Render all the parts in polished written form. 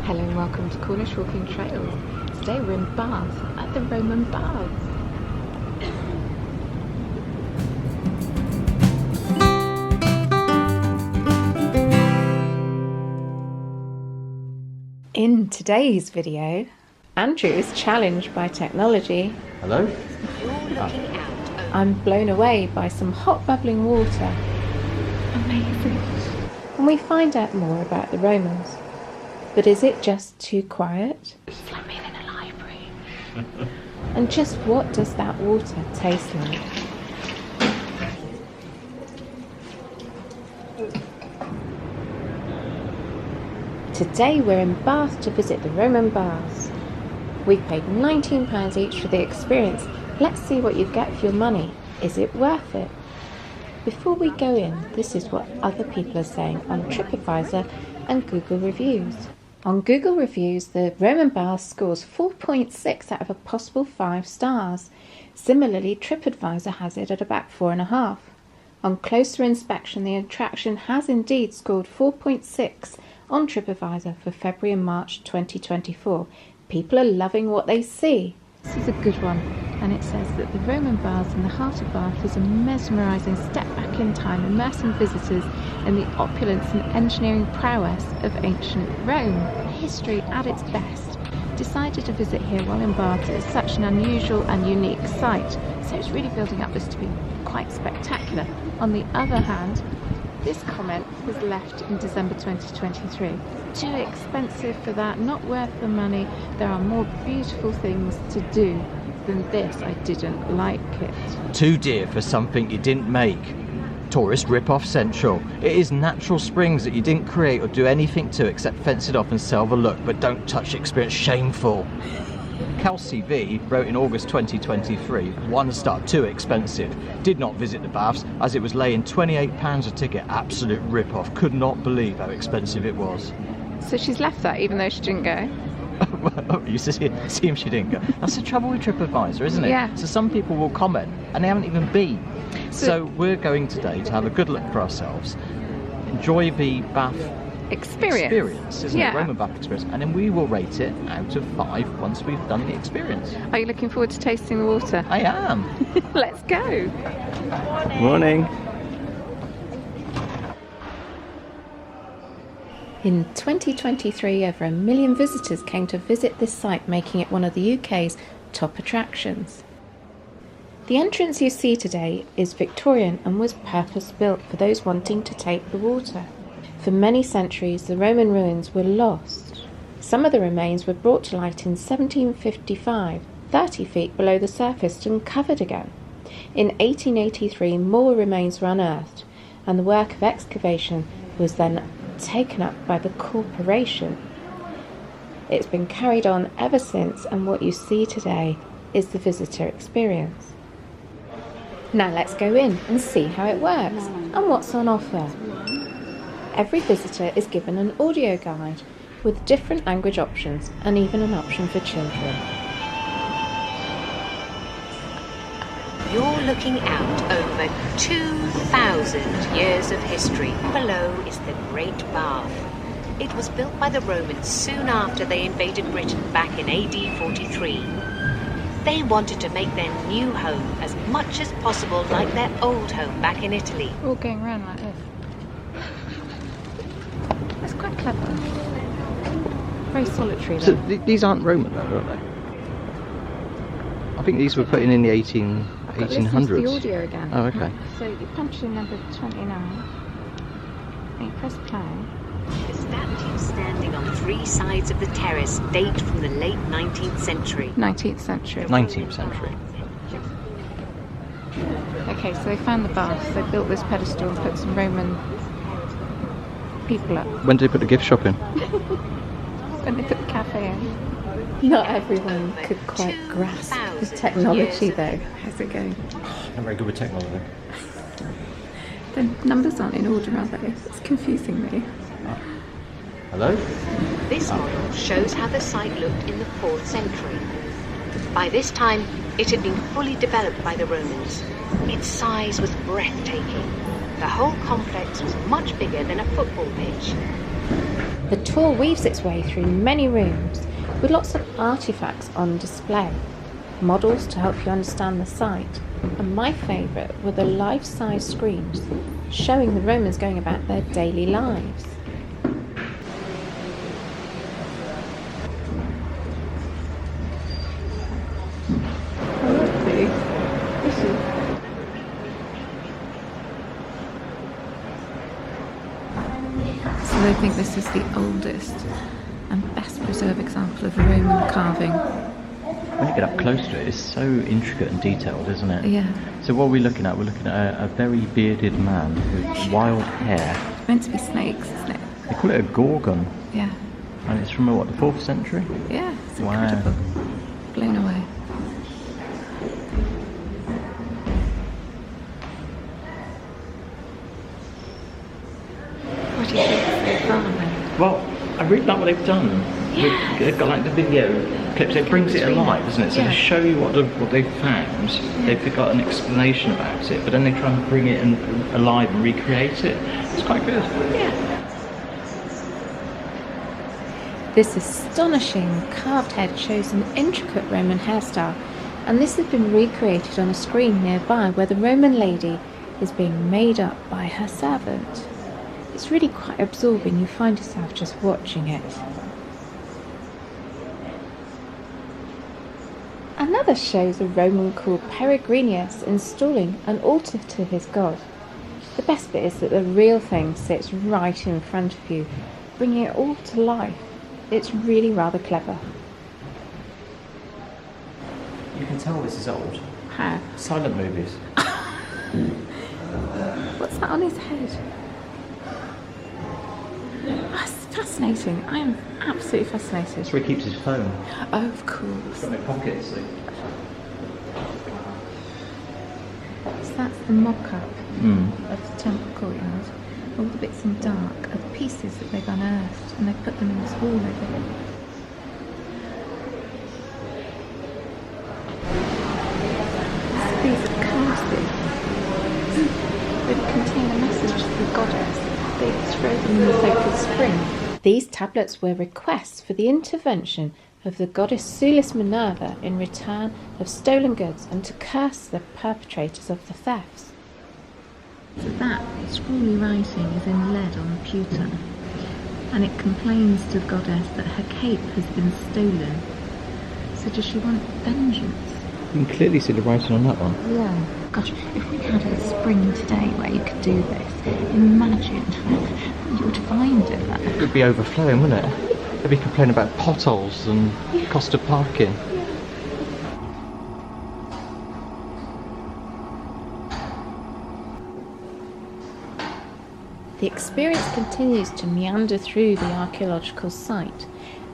Hello and welcome to Cornish Walking Trails. Today we're in Bath at the Roman Baths. In today's video, Andrew is challenged by technology. Hello? I'm blown away by some hot bubbling water. Amazing. And we find out more about the Romans. But is it just too quiet? It's like being in a library. And just what does that water taste like? Today we're in Bath to visit the Roman Baths. We've paid £19 each for the experience. Let's see what you get for your money. Is it worth it? Before we go in, this is what other people are saying on TripAdvisor and Google Reviews. On Google Reviews, the Roman Baths scores 4.6 out of a possible 5 stars. Similarly, TripAdvisor has it at about 4.5. On closer inspection, the attraction has indeed scored 4.6 on TripAdvisor for February and March 2024. People are loving what they see. This is a good one, and it says that the Roman Baths in the heart of Bath is a mesmerising step back in time, immersing visitors in the opulence and engineering prowess of ancient Rome. History at its best. Decided to visit here while in Bath. It's such an unusual and unique site, so it's really building up this to be quite spectacular. On the other hand, this comment was left in December 2023. Too expensive for that, not worth the money. There are more beautiful things to do than this. I didn't like it. Too dear for something you didn't make. Tourist rip-off central. It is natural springs that you didn't create or do anything to except fence it off and sell the look, but don't touch the experience. Shameful. Kelsey V wrote in August 2023, 1 star, too expensive. Did not visit the baths as it was laying £28 a ticket. Absolute rip-off. Could not believe how expensive it was. So she's left that even though she didn't go? You see she didn't go. That's the trouble with TripAdvisor, isn't it? Yeah. So some people will comment and they haven't even been. So we're going today to have a good look for ourselves, enjoy the Bath experience, isn't it? Roman Bath experience, and then we will rate it out of 5 once we've done the experience. Are you looking forward to tasting the water? I am. Let's go. Morning. In 2023, over 1 million visitors came to visit this site, making it one of the UK's top attractions. The entrance you see today is Victorian and was purpose-built for those wanting to take the water. For many centuries, the Roman ruins were lost. Some of the remains were brought to light in 1755, 30 feet below the surface, and covered again. In 1883, more remains were unearthed, and the work of excavation was then taken up by the corporation. It's been carried on ever since, and what you see today is the visitor experience. Now let's go in and see how it works and what's on offer. Every visitor is given an audio guide with different language options and even an option for children. You're looking out over 2,000 years of history. Below is the Great Bath. It was built by the Romans soon after they invaded Britain back in AD 43. They wanted to make their new home as much as possible like their old home back in Italy. All going around like this. That's quite clever. Very solitary though. So these aren't Roman though, are they? I think these were put in the 1800s. Listen to the audio again. Oh, okay. So you punch in number 29 and you press play. The statues standing on 3 sides of the terrace date from the late 19th century. 19th century. 19th century. Okay, so they found the baths. They built this pedestal and put some Roman people up. When did they put the gift shop in? When they put the cafe in. Not everyone could quite grasp the technology though. How's it going? I'm very good with technology. The numbers aren't in order, are they? It's confusing me. Hello? This model shows how the site looked in the 4th century. By this time, it had been fully developed by the Romans. Its size was breathtaking. The whole complex was much bigger than a football pitch. The tour weaves its way through many rooms with lots of artefacts on display, models to help you understand the site, and my favourite were the life-size screens showing the Romans going about their daily lives. So I think this is the oldest and best preserved example of Roman carving. When you get up close to it, it's so intricate and detailed, isn't it? Yeah. So what are we looking at? We're looking at a very bearded man with wild hair. It's meant to be snakes, isn't it? They call it a gorgon. Yeah. And it's from, what, the 4th century? Yeah, it's Wow. incredible. Blown away. What do you think so far then? Well, I really like what they've done. Yeah. They've got like the video clips. It brings it alive, doesn't it? So Yeah. to show you what they've found, they've got an explanation about it, but then they try and bring it alive and recreate it. It's quite good. Yeah. This astonishing carved head shows an intricate Roman hairstyle, and this has been recreated on a screen nearby where the Roman lady is being made up by her servant. It's really quite absorbing. You find yourself just watching it. Another shows a Roman called Peregrinius installing an altar to his god. The best bit is that the real thing sits right in front of you, bringing it all to life. It's really rather clever. You can tell this is old. How? Silent movies. What's that on his head? That's fascinating. I am absolutely fascinated. That's where he keeps his phone. Oh, of course. It's got no pockets. So. So that's the mock-up of the temple courtyard. All the bits in dark are the pieces that they've unearthed, and they've put them in this wall over here. So these are curses. They contain a message to the goddess. They throw them in the sacred spring. These tablets were requests for the intervention of the goddess Sulis Minerva in return of stolen goods and to curse the perpetrators of the thefts. So that scrawly writing is in lead on pewter, and it complains to the goddess that her cape has been stolen. So does she want vengeance? You can clearly see the writing on that one. Yeah. Gosh, if we had a spring today where you could do this, imagine you would find it there. It would be overflowing, wouldn't it? They'd be complaining about potholes and cost of parking. The experience continues to meander through the archaeological site.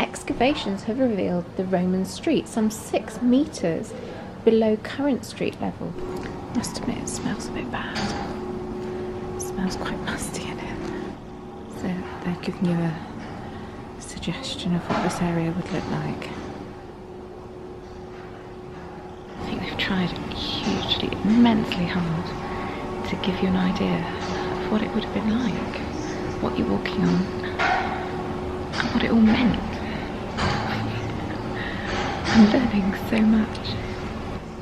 Excavations have revealed the Roman street some 6 metres below current street level. Must admit, it smells a bit bad. It smells quite musty in it. So they've given you a suggestion of what this area would look like. I think they've tried hugely, immensely hard to give you an idea of what it would have been like, what you're walking on, and what it all meant. I'm learning so much.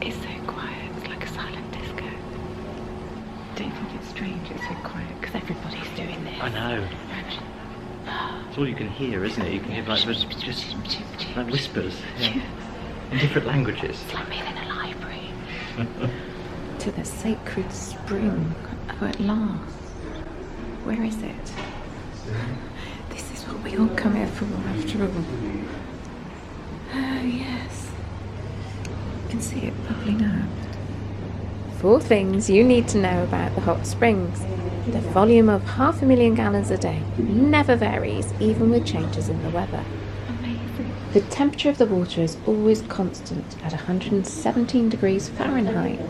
It's so quiet, it's like a silent disco. Don't think it's strange it's so quiet, because everybody's doing this. I know. It's all you can hear, isn't it? You can hear like just like whispers in different languages. It's like being in a library. To the sacred spring. Oh, at last. Where is it? This is what we all come here for, after all. Oh, yes. You can see it bubbling up. 4 things you need to know about the hot springs. The volume of 500,000 gallons a day never varies, even with changes in the weather. Amazing. The temperature of the water is always constant at 117 degrees Fahrenheit.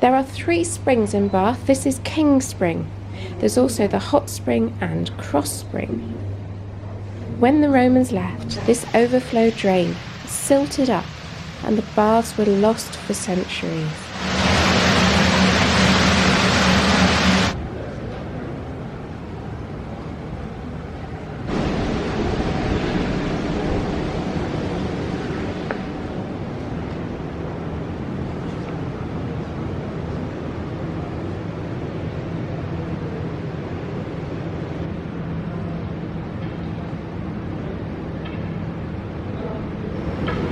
There are 3 springs in Bath. This is King Spring. There's also the Hot Spring and Cross Spring. When the Romans left, this overflow drain silted up and the baths were lost for centuries.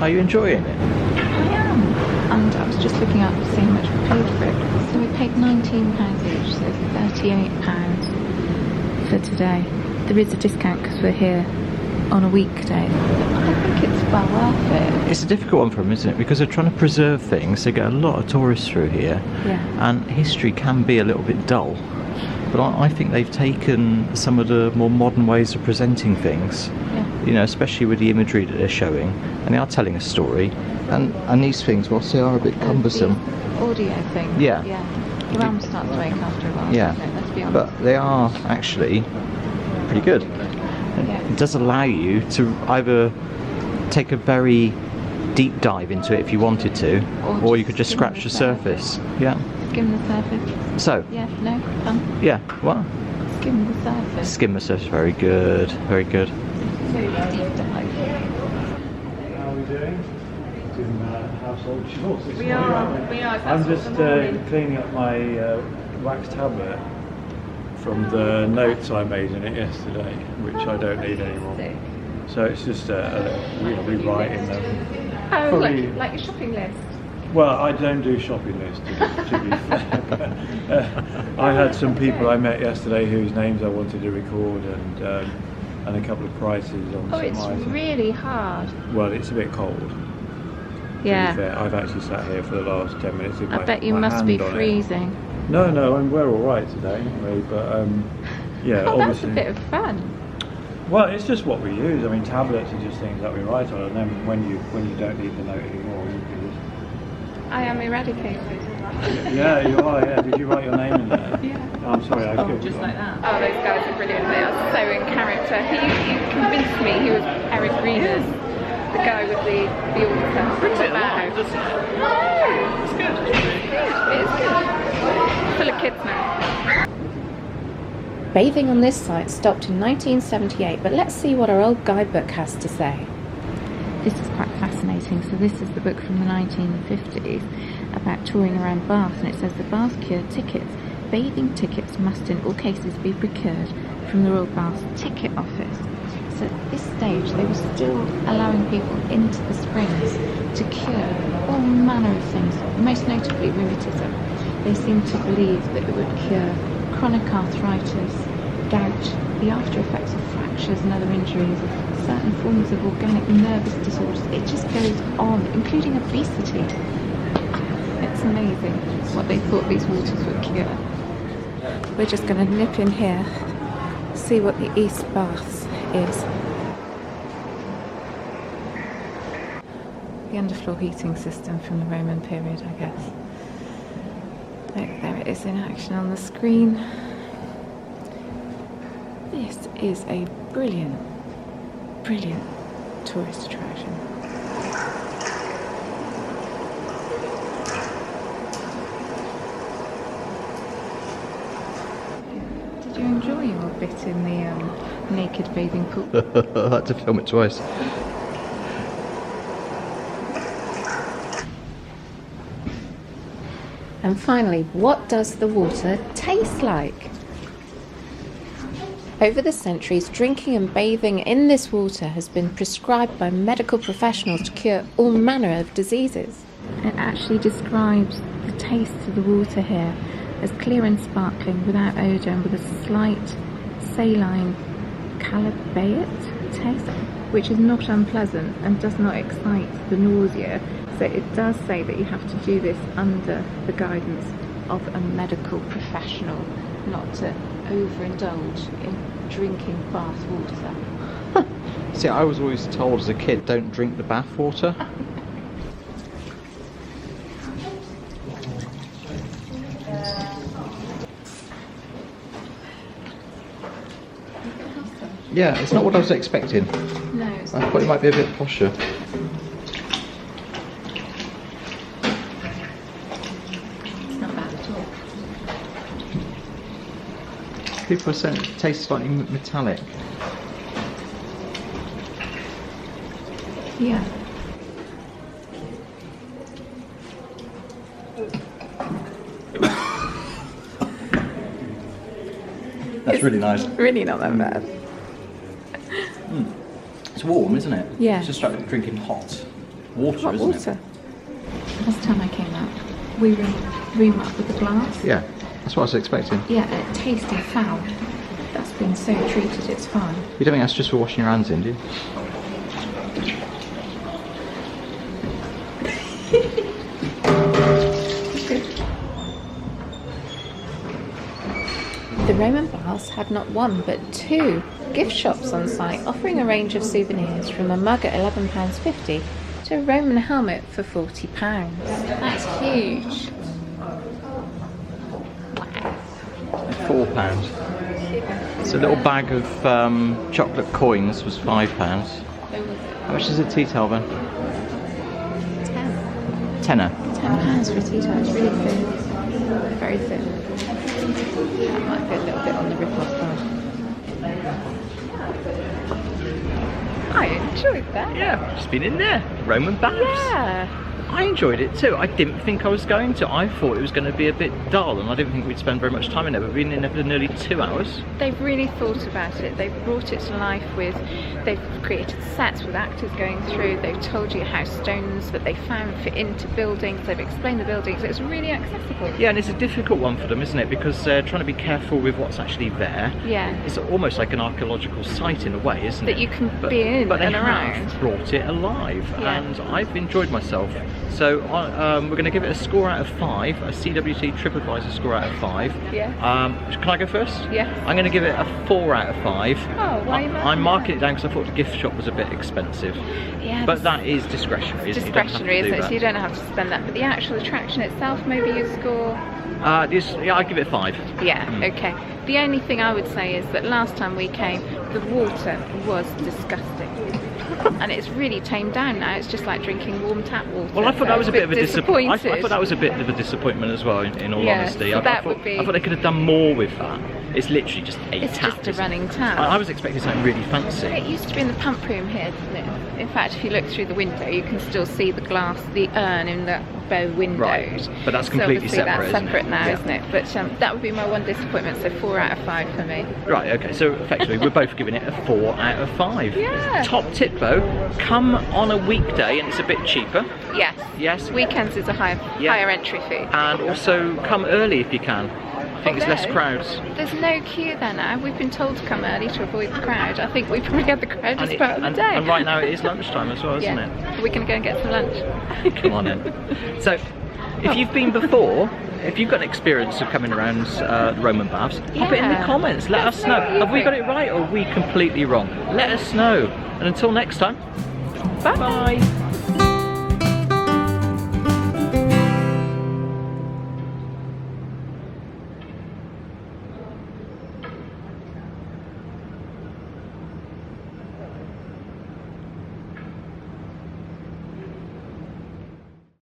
Are you enjoying it? I am. And I was just looking up to see how much we paid for it. So we paid £19 each, so £38 for today. There is a discount because we're here on a weekday. I think it's well worth it. It's a difficult one for them, isn't it? Because they're trying to preserve things. They get a lot of tourists through here. Yeah. And history can be a little bit dull. But I think they've taken some of the more modern ways of presenting things. Yeah. You know, especially with the imagery that they're showing. And they are telling a story. And these things, whilst they are a bit cumbersome. The audio thing. Yeah. Yeah. Your arm starts to ache after a while. Yeah. doesn't it? Let's be honest. But they are actually pretty good. Yeah. It does allow you to either take a very deep dive into it if you wanted to, or you could just scratch the surface. Yeah. Skim the surface. So. Yeah. No. Fun. Yeah. What? Skim the surface. Skim the surface. Very good. Very good. So deep dive. How are we doing? Doing household chores this We morning, are. aren't we? We are. I'm just cleaning up my wax tablet from the notes I made in it yesterday, which I don't need anymore. Sick. So it's just rewriting them. Oh, Probably- like a shopping list. Well, I don't do shopping lists, to be fair. I had some people I met yesterday whose names I wanted to record, and a couple of prices on Oh, some it's items. really hard. Well, it's a bit cold. To be Yeah. fair. I've actually sat here for the last 10 minutes with I my bet you my must hand be on it. freezing. No, we're all right today, anyway. But yeah, Oh, that's obviously. a bit of fun. Well, it's just what we use. I mean, tablets are just things that we write on, and then when you don't need the note anymore, you can just. I am eradicated. Yeah, you are. Yeah. Did you write your name in there? Yeah. Oh, I'm sorry, I killed Just you. like that. Oh, those guys are brilliant. They are so in character. He convinced me he was Eric Greeners, the guy with the altar. Brings it along, doesn't it? No, it's good. It is good. Full of kids now. Bathing on this site stopped in 1978, but let's see what our old guidebook has to say. This is quite fascinating. So this is the book from the 1950s about touring around Bath, and it says the Bath Cure tickets. Bathing tickets must in all cases be procured from the Royal Bath Ticket Office. So at this stage they were still allowing people into the springs to cure all manner of things, most notably rheumatism. They seemed to believe that it would cure chronic arthritis, gout, the after effects of fractures and other injuries, certain forms of organic nervous disorders. It just goes on, including obesity. It's amazing what they thought these waters would cure. We're just going to nip in here, see what the East Baths is. The underfloor heating system from the Roman period, I guess. Look, there it is in action on the screen. This is a brilliant, brilliant tourist attraction. Did you enjoy your bit in the naked bathing pool? I had to film it twice. And finally, what does the water taste like? Over the centuries, drinking and bathing in this water has been prescribed by medical professionals to cure all manner of diseases. It actually describes the taste of the water here as clear and sparkling, without odour, and with a slight saline chalybeate taste, which is not unpleasant and does not excite the nausea. So it does say that you have to do this under the guidance of a medical professional, not to overindulge in drinking bath water. See, I was always told as a kid, don't drink the bath water. Yeah, it's not what I was expecting. No, it's I not. thought it might be a bit posher. It's not bad at all. People are saying it tastes slightly metallic. Yeah. That's really nice. Really not that bad. It's warm, isn't it? Yeah. It's just like drinking hot. water, What isn't water? it? Last time I came out, we were in the room up with the glass. Yeah, that's what I was expecting. Yeah, it tasted foul. That's been so treated, it's fine. You don't think that's just for washing your hands in, do you? The Roman baths had not one but two gift shops on site, offering a range of souvenirs from a mug at £11.50 to a Roman helmet for £40. That's huge. £4. So a little bag of chocolate coins was £5. How much is a tea towel then? Tenner. £10 for a tea towel. It's really thin. Very thin. That might be a little bit on the rip-off side. I enjoyed that. Yeah, I've just been in there. Roman baths. Yeah. I enjoyed it too. I didn't think I was going to. I thought it was going to be a bit dull and I didn't think we'd spend very much time in there. But we've been in there for nearly 2 hours. They've really thought about it. They've brought it to life they've created sets with actors going through. They've told you how stones that they found fit into buildings. They've explained the buildings. It's really accessible. Yeah, and it's a difficult one for them, isn't it? Because they're trying to be careful with what's actually there. Yeah. It's almost like an archaeological site in a way, isn't it? That you can be in but they and have around. brought it alive, Yeah. and I've enjoyed myself. So we're going to give it a score out of 5, a CWT TripAdvisor score out of 5. Yeah. Can I go first? Yes. I'm going to give it a 4 out of 5. Oh, why are you I'm marking it down because I thought the gift shop was a bit expensive. Yeah. But that is discretionary, isn't it? Discretionary, isn't it? So you don't have to spend that. But the actual attraction itself, maybe you score. I'd give it 5. Yeah. Okay. The only thing I would say is that last time we came, the water was disgusting. And it's really tamed down now. It's just like drinking warm tap water. Well, I thought that was a bit of a disappointment. I disappointed. thought that was a bit of a disappointment as well. In all honesty, so I that thought, would be. I thought they could have done more with that. It's literally just a It's tap. just a running tap. I was expecting something really fancy. It used to be in the pump room here, didn't it? In fact, if you look through the window, you can still see the glass, the urn in the bow window. Right, but that's completely so separate, obviously that's isn't it? separate now, Yeah. isn't it? But that would be my one disappointment. So 4 out of 5 for me. Right, okay, so effectively we're both giving it a 4 out of 5. Yeah. Top tip though, come on a weekday and it's a bit cheaper. Yes. Yes. Weekends is a higher entry fee. And also come early if you can. I think it's less crowds. There's no queue there now. We've been told to come early to avoid the crowd. I think we probably had the crowd just part of the day. And right now it is lunchtime as well, isn't it? We're going to go and get some lunch. Come on in. So, if you've been before, if you've got an experience of coming around the Roman baths, pop it in the comments. Let us know. Have we got it right or are we completely wrong? Let us know. And until next time, bye.